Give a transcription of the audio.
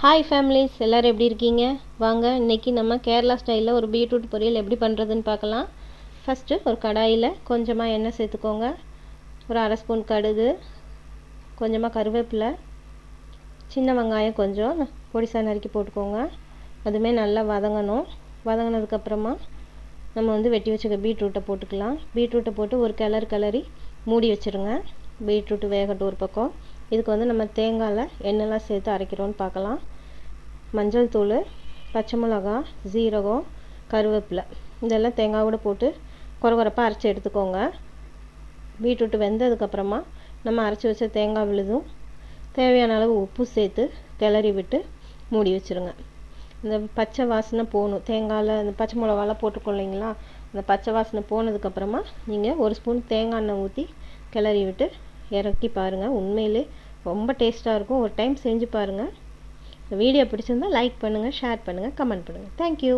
Hi families, எல்லோரும் எப்படி இருக்கீங்க? வாங்க இன்றைக்கி நம்ம கேரளா ஸ்டைலில் ஒரு பீட்ரூட் பொரியல் எப்படி பண்ணுறதுன்னு பார்க்கலாம். ஃபஸ்ட்டு ஒரு கடாயில் கொஞ்சமாக எண்ணெய் சேர்த்துக்கோங்க. ஒரு அரை ஸ்பூன் கடுகு, கொஞ்சமாக கருவேப்பிலை, சின்ன வெங்காயம் கொஞ்சம் பொடிசாக நறுக்கி போட்டுக்கோங்க. அதுவுமே நல்லா வதங்கணும். வதங்கினதுக்கப்புறமா நம்ம வெட்டி வச்சுக்க பீட்ரூட்டை போட்டுக்கலாம். பீட்ரூட்டை போட்டு ஒரு கிளறி மூடி வச்சுருங்க. பீட்ரூட்டு வேகட்டும் ஒரு பக்கம். இதுக்கு நம்ம தேங்காயில் எண்ணெய்லாம் சேர்த்து அரைக்கிறோன்னு பார்க்கலாம். மஞ்சள் தூள், பச்சை மிளகா, ஜீரகம், கருவேப்பிலை இதெல்லாம் தேங்காயோட போட்டு கொரகொரப்பாக அரைச்சி எடுத்துக்கோங்க. பீட்ரூட்டு வெந்ததுக்கப்புறமா நம்ம அரைச்சி வச்ச தேங்காய் விழுதும் தேவையான அளவு உப்பு சேர்த்து கிளறி விட்டு மூடி வச்சுருங்க. இந்த பச்சை வாசனை போகணும். தேங்காயில் இந்த பச்சை மிளகாலாம் போட்டுக்கோ இல்லைங்களா, அந்த பச்சை வாசனை போனதுக்கப்புறமா நீங்கள் ஒரு ஸ்பூன் தேங்காய் எண்ணெய் ஊற்றி கிளறி விட்டு இறக்கி பாருங்கள். உண்மையிலே ரொம்ப டேஸ்ட்டாக இருக்கும். ஒரு டைம் செஞ்சு பாருங்கள். இந்த வீடியோ பிடிச்சிருந்தால் லைக் பண்ணுங்கள், ஷேர் பண்ணுங்கள், கமெண்ட் பண்ணுங்கள். தேங்க்யூ.